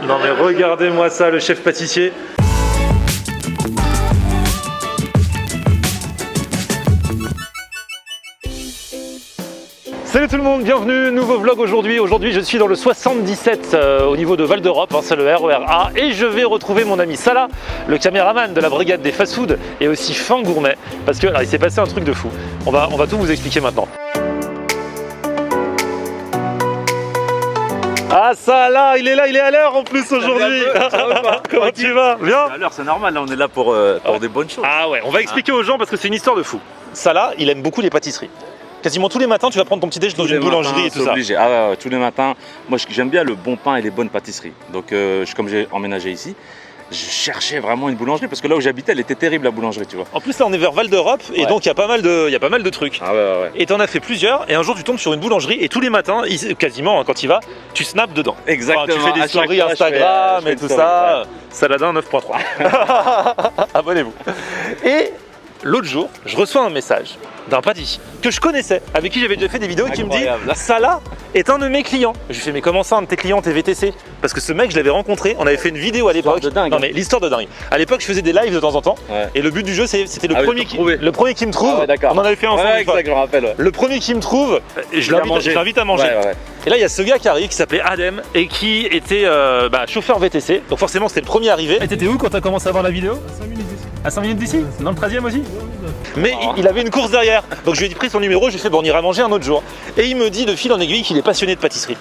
Non mais regardez-moi ça, le chef pâtissier. Salut tout le monde, bienvenue, nouveau vlog aujourd'hui. Aujourd'hui je suis dans le 77 au niveau de Val d'Europe, hein, c'est le RER A, et je vais retrouver mon ami Salah, le caméraman de la brigade des fast-food et aussi fin gourmet, parce que alors, il s'est passé un truc de fou. On va tout vous expliquer maintenant. Ah Salah, il est là, il est à l'heure en plus aujourd'hui. Comment tu vas? Bien. À l'heure, c'est normal, là on est là pour des bonnes choses. Ah ouais, on va expliquer aux gens parce que c'est une histoire de fou. Salah, il aime beaucoup les pâtisseries. Quasiment tous les matins, tu vas prendre ton petit déj dans une boulangerie et tout ça. Obligé. Ah ouais, tous les matins. Moi, j'aime bien le bon pain et les bonnes pâtisseries. Donc, comme j'ai emménagé ici, je cherchais vraiment une boulangerie parce que là où j'habitais, elle était terrible la boulangerie, tu vois. En plus, là, on est vers Val d'Europe et donc il y a pas mal de trucs. Ah ouais. Et t'en as fait plusieurs. Et un jour, tu tombes sur une boulangerie et tous les matins, quasiment, quand il va, tu snaps dedans. Exactement. Enfin, tu fais des stories Instagram et tout ça. Ouais. Saladin 9.3. Abonnez-vous. Et l'autre jour, je reçois un message d'un pâtissier que je connaissais, avec qui j'avais déjà fait des vidéos, et qui me dit « Salah est un de mes clients ». Je lui fais « Mais comment ça, un de tes clients, t'es VTC ?» Parce que ce mec, je l'avais rencontré, on avait fait une vidéo à l'époque. Non mais l'histoire de dingue. À l'époque, je faisais des lives de temps en temps, et le but du jeu, c'était le premier qui me trouve. On en avait fait ensemble. Je me rappelle. Le premier qui me trouve, je l'invite à manger. Et là, il y a ce gars qui arrive, qui s'appelait Adem, et qui était chauffeur VTC. Donc forcément, c'était le premier arrivé. Et t'étais où quand t'as commencé à voir la vidéo? À 5 minutes d'ici. À 5 minutes d'ici? Dans le 13e aussi? Mais il avait une course derrière. Donc je lui ai pris son numéro, je lui ai fait bon, on ira manger un autre jour. Et il me dit de fil en aiguille qu'il est passionné de pâtisserie.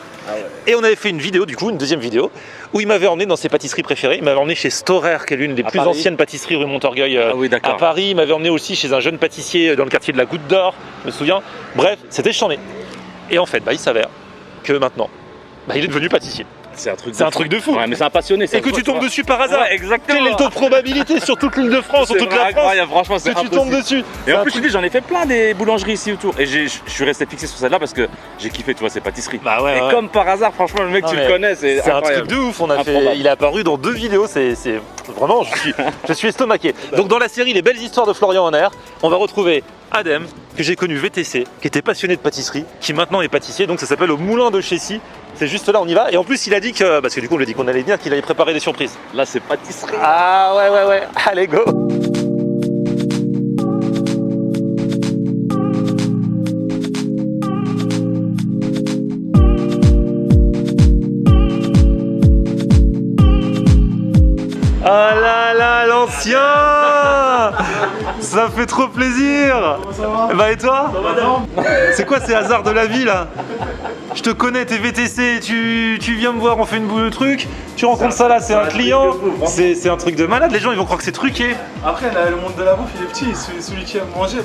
Et on avait fait une vidéo, du coup, une deuxième vidéo, où il m'avait emmené dans ses pâtisseries préférées. Il m'avait emmené chez Storer, qui est l'une des plus anciennes pâtisseries rue Montorgueil à Paris. Il m'avait emmené aussi chez un jeune pâtissier dans le quartier de la Goutte d'Or, je me souviens. Bref, c'était charmé. Et en fait, il s'avère que maintenant, il est devenu pâtissier. C'est un truc de fou. Ouais, mais c'est un passionné. Et que tu tombes dessus par hasard. Ouais, exactement. Quel est le taux de probabilité sur toute l'île de France, sur toute la France, franchement, c'est que tu tombes dessus? Et en plus, je te dis, j'en ai fait plein des boulangeries ici autour. Et je suis resté fixé sur celle-là parce que j'ai kiffé, tu vois, ces pâtisseries. Et comme par hasard, franchement, le mec, tu le connais, c'est un truc de ouf. Il est apparu dans 2 vidéos. C'est vraiment, je suis estomaqué. Donc dans la série Les belles histoires de Florian Honner, on va retrouver Adem, que j'ai connu VTC, qui était passionné de pâtisserie, qui maintenant est pâtissier, donc ça s'appelle au Moulin de Chessy. C'est juste là, on y va. Et en plus, il a dit que, parce que du coup, on lui a dit qu'on allait venir, qu'il allait préparer des surprises. Là, c'est pâtisserie. Ah ouais. Allez, go. Ah là là, l'ancien! Ça fait trop plaisir! Bah et toi? C'est quoi ces hasards de la vie là? Je te connais, t'es VTC, tu viens me voir, on fait une boule de truc, tu rencontres ça là, c'est un client, c'est un truc de malade, les gens ils vont croire que c'est truqué. Après le monde de la bouffe il est petit, celui qui aime manger,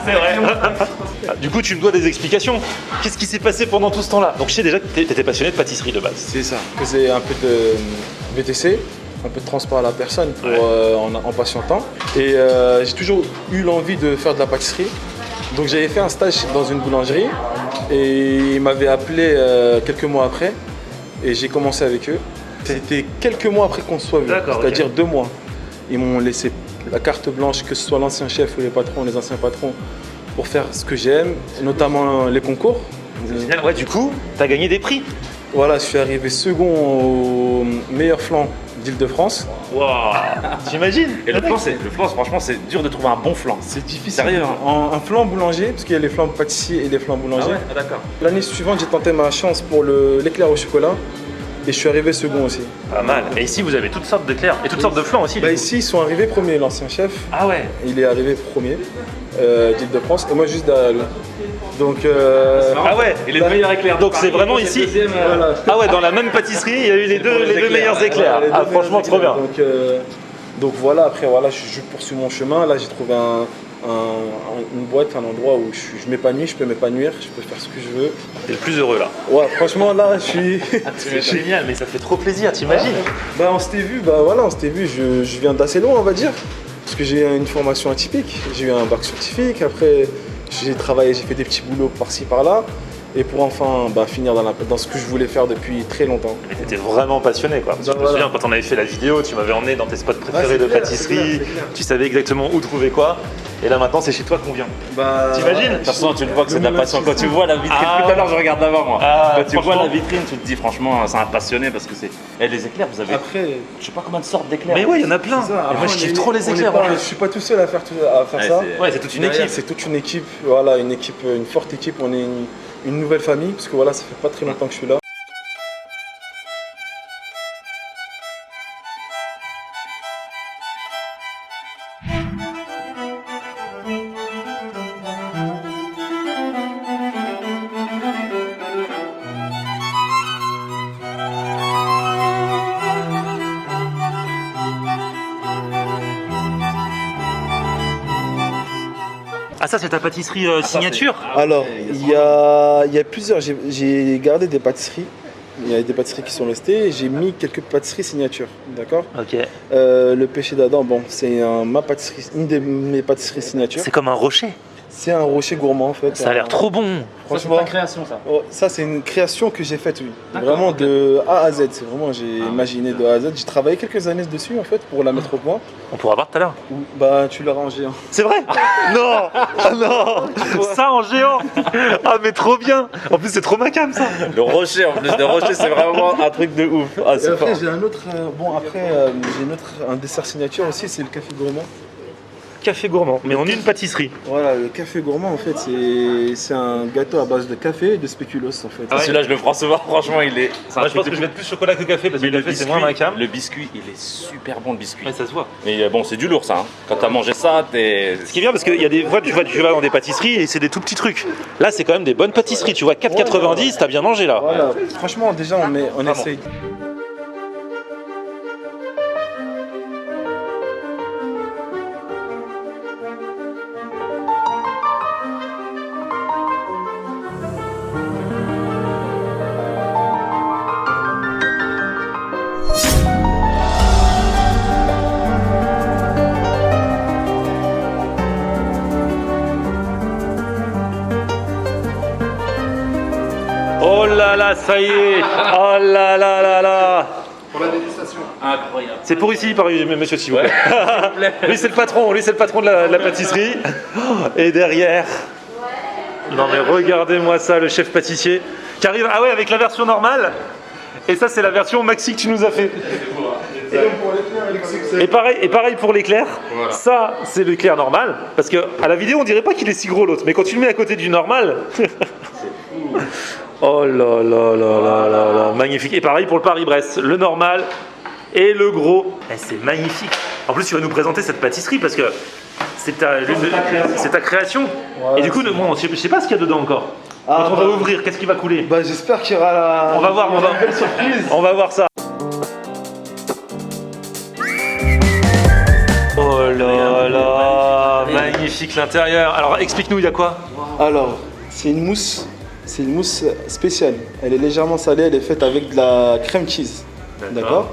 c'est vrai. Du coup tu me dois des explications. Qu'est-ce qui s'est passé pendant tout ce temps-là? Donc je sais déjà que t'étais passionné de pâtisserie de base. C'est ça. Je faisais un peu de VTC, un peu de transport à la personne en patientant. Et j'ai toujours eu l'envie de faire de la pâtisserie. Donc j'avais fait un stage dans une boulangerie et ils m'avaient appelé quelques mois après et j'ai commencé avec eux. C'était quelques mois après qu'on se soit vu, c'est-à-dire 2 mois. Ils m'ont laissé la carte blanche, que ce soit l'ancien chef ou les patrons, les anciens patrons, pour faire ce que j'aime, notamment les concours. Ouais, du coup, t'as gagné des prix. Voilà, je suis arrivé second au meilleur flan d'Île-de-France. Waouh, t'imagines? Et le flan, franchement, c'est dur de trouver un bon flan. C'est difficile. Sérieux, hein. Un flan boulanger, parce qu'il y a les flans pâtissiers et les flans boulangers. Ah ouais, d'accord. L'année suivante, j'ai tenté ma chance pour l'éclair au chocolat. Et je suis arrivé second aussi. Pas mal. Et ici, vous avez toutes sortes d'éclairs et toutes sortes de flans aussi. Ici, ils sont arrivés premiers. L'ancien chef, il est arrivé premier d'Île-de-France et moi juste derrière lui. Donc, ah ouais, et les meilleurs éclairs. Donc c'est vraiment ici. Voilà. Ah ouais, dans la même pâtisserie, il y a eu les deux meilleurs éclairs. Ah franchement, trop bien. Donc voilà, après voilà, je poursuis mon chemin. Là, j'ai trouvé une boîte, un endroit où je m'épanouis, je peux m'épanouir, je peux faire ce que je veux. T'es le plus heureux là. Ouais, franchement là, je suis. C'est génial, mais ça fait trop plaisir, t'imagines? On s'était vu, je viens d'assez loin, on va dire. Parce que j'ai une formation atypique, j'ai eu un bac scientifique, après j'ai travaillé, j'ai fait des petits boulots par-ci par-là. et pour enfin finir dans ce que je voulais faire depuis très longtemps. Mais t'étais vraiment passionné quoi. Je me souviens quand on avait fait la vidéo, tu m'avais emmené dans tes spots préférés de pâtisserie, tu savais exactement où trouver quoi. Et là maintenant c'est chez toi qu'on vient. T'imagines? De toute façon, tu le vois que c'est de la passion. Quand tu vois la vitrine, tout à l'heure je regarde là-bas moi. Quand tu vois la vitrine, tu te dis franchement, c'est un passionné parce que c'est. Et les éclairs, vous avez. Après, je sais pas combien de sortes d'éclairs. Mais ouais, il y en a plein. Et moi je kiffe trop les éclairs. Je suis pas tout seul à faire ça. Ouais, c'est toute une équipe. C'est toute une équipe, voilà, une forte équipe. On est une nouvelle famille parce que voilà, ça fait pas très longtemps que je suis là. Ah ça c'est ta pâtisserie signature? Alors, il y a plusieurs, j'ai gardé des pâtisseries. Il y a des pâtisseries qui sont restées. J'ai mis quelques pâtisseries signatures, d'accord? Ok. Le péché d'Adam, bon, c'est une de mes pâtisseries signatures. C'est comme un rocher. C'est un rocher gourmand en fait. Ça a l'air trop bon. Franchement, c'est ta création ça. Oh, ça c'est une création que j'ai faite, oui. Vraiment de A à Z. C'est vraiment, j'ai imaginé de A à Z. J'ai travaillé quelques années dessus en fait pour la mettre au point. On pourra voir tout à l'heure. Bah tu l'auras en géant. C'est vrai? Non. Ah non. Ça en géant. Ah mais trop bien. En plus c'est trop ma cam ça. Le rocher, en plus, le rocher c'est vraiment un truc de ouf. Ah, Et après j'ai un autre, un dessert signature aussi, c'est le café gourmand. Café gourmand, mais en une pâtisserie. Voilà, le café gourmand en fait c'est un gâteau à base de café et de spéculoos en fait. Ah, celui-là je le prends souvent, franchement il est. Moi je pense que je vais être plus chocolat que café parce que le café c'est moins ma cam. Le biscuit il est super bon le biscuit. Ouais ça se voit. Mais bon c'est du lourd ça. Hein. Quand t'as mangé ça t'es. Ce qui est bien parce qu'il y a des fois tu vas dans des pâtisseries et c'est des tout petits trucs. Là c'est quand même des bonnes pâtisseries, tu vois 4,90 t'as bien mangé là. Voilà, franchement déjà on essaye. Oh là là, ça y est. Oh là là là là. Pour la dégustation. Incroyable. C'est pour ici, monsieur s'il vous plaît. Lui c'est le patron de la pâtisserie. Et derrière. Non mais regardez-moi ça, le chef pâtissier qui arrive. Ah ouais, avec la version normale. Et ça c'est la version maxi que tu nous as fait. Et pareil pour l'éclair. Voilà. Ça c'est l'éclair normal. Parce que à la vidéo on dirait pas qu'il est si gros l'autre, mais quand tu le mets à côté du normal. Oh là là là là là là, magnifique. Et pareil pour le Paris-Brest, le normal et le gros. Eh, c'est magnifique. En plus, tu vas nous présenter cette pâtisserie parce que c'est ta création. Voilà, et du coup, bon, je sais pas ce qu'il y a dedans encore. Quand on va ouvrir, qu'est-ce qui va couler? Bah j'espère qu'il y aura la... On va voir, une belle surprise. On va voir ça. Oh là là, magnifique l'intérieur. Alors explique-nous, il y a quoi? Alors, c'est une mousse spéciale. Elle est légèrement salée, elle est faite avec de la crème cheese. D'accord.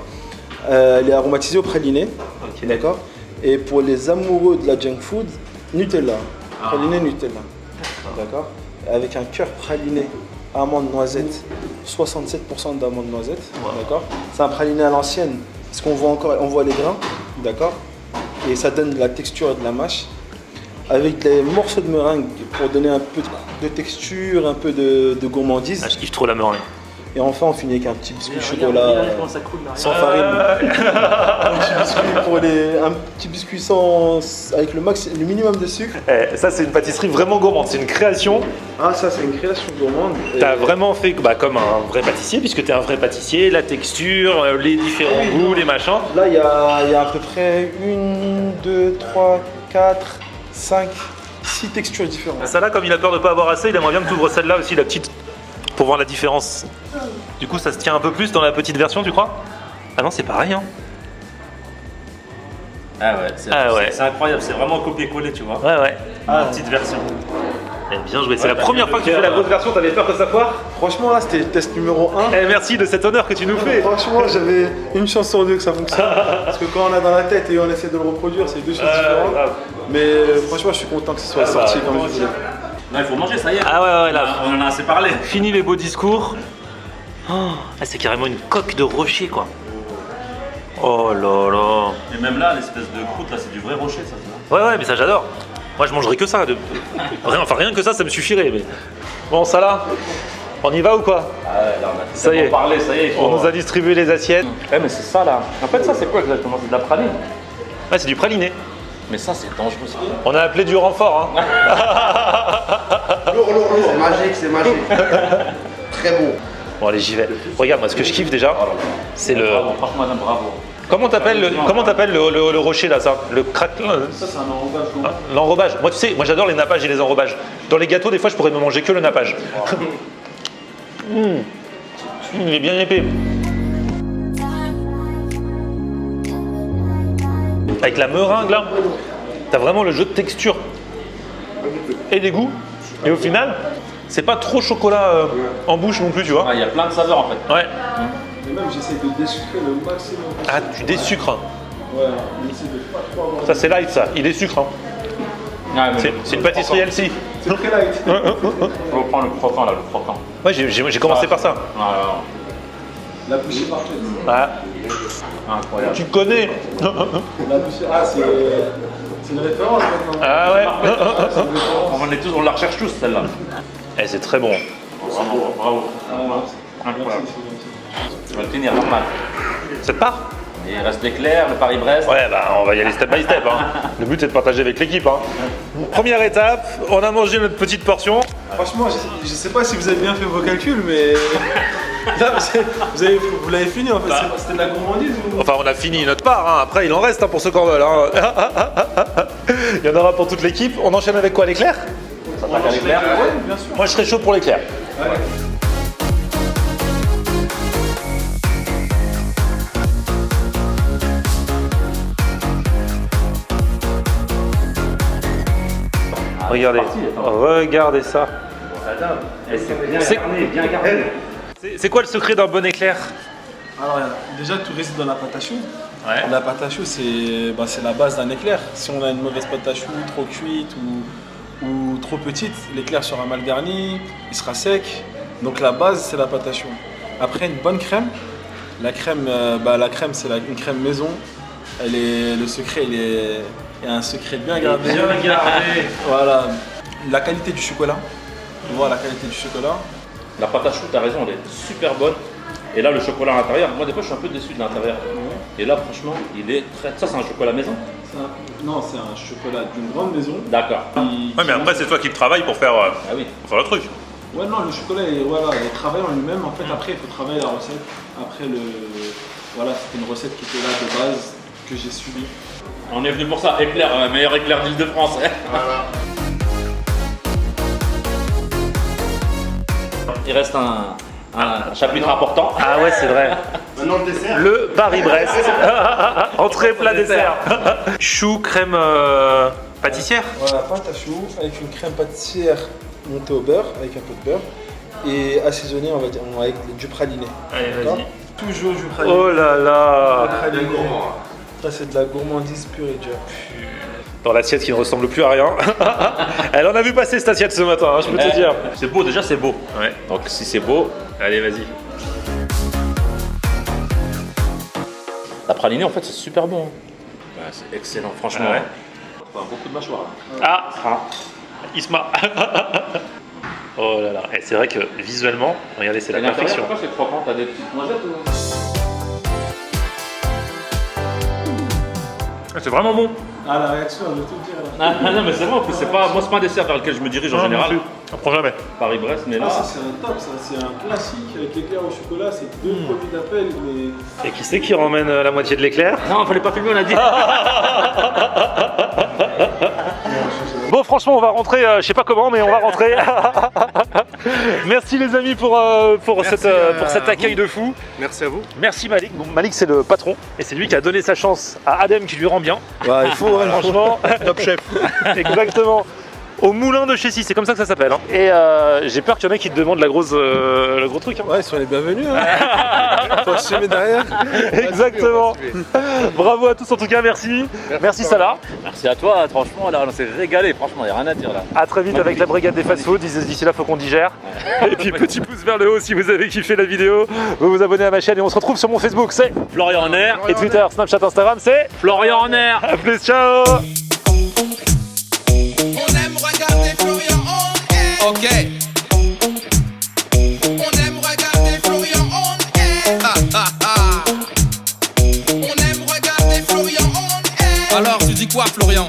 Elle est aromatisée au praliné. Okay. D'accord. Et pour les amoureux de la junk food, Nutella. Praliné Nutella. D'accord. Avec un cœur praliné, amande noisette, 67% d'amandes noisettes. Wow. D'accord. C'est un praliné à l'ancienne, parce qu'on voit les grains. D'accord. Et ça donne de la texture et de la mâche. Avec des morceaux de meringue pour donner un peu de texture, un peu de gourmandise. Ah, je kiffe trop la meringue. Et enfin, on finit avec un petit biscuit chocolat sans farine. Un petit biscuit avec le minimum de sucre. Ça, c'est une pâtisserie vraiment gourmande. C'est une création. Ah, ça, c'est une création gourmande. T'as vraiment fait comme un vrai pâtissier, puisque t'es un vrai pâtissier. La texture, les différents goûts, les machins. Là, il y a à peu près 1, 2, 3, 4, 5, 6 textures différentes. Ça là, comme il a peur de pas avoir assez, il aimerait bien que tu ouvres celle-là aussi, la petite, pour voir la différence. Du coup, ça se tient un peu plus dans la petite version, tu crois? Ah non, c'est pareil, hein. Ah ouais, c'est incroyable, c'est vraiment copier-coller, tu vois. Ouais. La petite version. Bien joué, c'est la première fois que tu fais la grosse version, t'avais peur que ça foire? Franchement, là, c'était le test numéro 1. Merci de cet honneur que tu nous fais. Franchement, j'avais une chance sur deux que ça fonctionne. Parce que quand on a dans la tête et on essaie de le reproduire, c'est deux choses différentes. Mais franchement, je suis content que ce soit sorti comme je voulais. Là, il faut manger, ça y est. Ah ouais, là. On en a assez parlé. Fini les beaux discours. Oh, ah, c'est carrément une coque de rocher, quoi. Oh là là. Et même là, l'espèce de croûte, là, c'est du vrai rocher, ça. Ouais, mais ça, j'adore. Moi, je mangerais que ça. Rien que ça me suffirait. Mais... Bon, ça là, on y va ou quoi? Ah ouais, là, on a ça y est. Parlé, ça y est. On nous a distribué les assiettes. Ouais, mais c'est ça, là. En fait, ça, c'est quoi exactement? C'est de la praline. Ouais, c'est du praliné. Mais ça, c'est dangereux, ça. On a appelé du renfort, hein. Lourd, magique, c'est magique. Très beau. Bon, allez, j'y vais. Regarde, moi, ce que je kiffe déjà, c'est le... Bravo, franchement, madame, bravo. Comment t'appelles le rocher, là, ça? Le craquelin? Ça, c'est un enrobage. L'enrobage. Moi, tu sais, moi, j'adore les nappages et les enrobages. Dans les gâteaux, des fois, je pourrais me manger que le nappage. Il est bien épais. Avec la meringue, là, t'as vraiment le jeu de texture et des goûts. Et au final, c'est pas trop chocolat en bouche non plus, tu vois. Il y a plein de saveurs, en fait. Ouais. Et même, j'essaie de désucrer le maximum. Ah, tu désucres. Ouais, j'essaie de pas trop avoir. Ça, c'est light, ça. Il est sucre. C'est une pâtisserie LC. C'est très light. Je reprends le croquant, là, le croquant. Ouais, j'ai commencé par ça. La bouche est parfaite. Ah, Incroyable. tu connais. La bouche est... Ah, c'est une référence maintenant. Ah ouais. On la recherche tous, celle-là. Eh, c'est très bon. Bravo. Incroyable. Tu vas le finir normal. Cette part? Et il reste l'éclair, le Paris-Brest. Ouais, bah on va y aller step by step. Hein. Le but est de partager avec l'équipe. Hein. Première étape, on a mangé notre petite portion. Franchement, je sais pas si vous avez bien fait vos calculs, mais là, vous l'avez fini en fait. C'était de la gourmandise ou... Enfin, on a fini notre part. Hein. Après, il en reste hein, pour ceux qui en veulent. Hein. Il y en aura pour toute l'équipe. On enchaîne avec quoi, l'éclair? Ça attaque à l'éclair. Ouais, bien sûr. Moi, je serais chaud pour l'éclair. Allez. Regardez ça. Bien gardé. C'est quoi le secret d'un bon éclair? Alors, déjà, tout réside dans la pâte à choux. Ouais. La pâte à choux, c'est la base d'un éclair. Si on a une mauvaise pâte à choux, trop cuite ou trop petite, l'éclair sera mal garni, il sera sec. Donc la base, c'est la pâte à choux. Après, une bonne crème. La crème, c'est une crème maison. Le secret, il y a un secret bien gardé. Bien gardé. Voilà. La qualité du chocolat. Tu vois la qualité du chocolat. La pâte à choux, t'as raison, elle est super bonne. Et là, le chocolat à l'intérieur, moi des fois je suis un peu déçu de l'intérieur. Et là, franchement, il est très. Ça, c'est un chocolat maison? Non, c'est un chocolat d'une grande maison. D'accord. Ouais, mais après, c'est toi qui le travailles pour faire, Ah oui. pour faire le truc. Ouais, non, le chocolat, il est travaillé en lui-même. En fait, après, il faut travailler la recette. Après, c'était une recette qui était là de base, que j'ai subie. On est venu pour ça, éclair, meilleur éclair d'Île-de-France. Voilà. Il reste un chapitre important. Ah ouais, c'est vrai. Maintenant le dessert. Le Paris-Brest. Entrée, plat, dessert. Chou, crème pâtissière. Voilà, pâte à choux avec une crème pâtissière montée au beurre, avec un peu de beurre. Et assaisonnée, on va dire, avec du praliné. Allez, D'accord. vas-y. Toujours du praliné. Oh là là. Praliné. Ça, c'est de la gourmandise pure et dure. Dans l'assiette qui ne ressemble plus à rien. Elle en a vu passer cette assiette ce matin, hein, je peux te dire. C'est beau, déjà c'est beau. Ouais. Donc si c'est beau, Allez, vas-y. la pralinée en fait c'est super bon. Ouais, c'est excellent, franchement. Ah ouais. Enfin, beaucoup de mâchoires. Ah, Isma. Oh là là. Et c'est vrai que visuellement, regardez, c'est la perfection. Pourquoi c'est croquant? T'as des petites noisettes ou... C'est vraiment bon. Ah, la réaction, je vais tout dire là. Non mais c'est vrai, en plus c'est pas un dessert vers lequel je me dirige en général. On prend jamais. Paris-Brest, mais là. Ah, ça, c'est un top, ça. C'est un classique avec l'éclair au chocolat. C'est deux produits d'appel, mais. Et qui c'est qui ramène la moitié de l'éclair? Non, fallait pas filmer, on a dit. Bon, franchement, on va rentrer, je sais pas comment, mais on va rentrer. Merci les amis pour cet accueil de fou. Merci à vous. Merci Malik. Bon, Malik, c'est le patron et c'est lui qui a donné sa chance à Adem qui lui rend bien. Ouais, il faut, Franchement, Top chef. exactement. Au moulin de Chessy, c'est comme ça que ça s'appelle. Hein. Et j'ai peur qu'il y en ait qui te demandent le gros truc. Hein. Ouais, ils sont les bienvenus. Hein. assumer derrière. Exactement. Bravo à tous en tout cas, merci. Merci Salah. Merci à toi, franchement, là, on s'est régalé, franchement, il n'y a rien à dire là. À très vite avec la brigade des fast-food. D'ici là, faut qu'on digère. Et puis petit pouce vers le haut si vous avez kiffé la vidéo. Vous vous abonnez à ma chaîne et on se retrouve sur mon Facebook, c'est Florian en air. Et Twitter, Snapchat, Instagram, c'est Florian en air. A plus, ciao. On aime regarder Florian on air. Ok. On aime regarder Florian on air. On aime regarder Florian on air. Alors tu dis quoi Florian?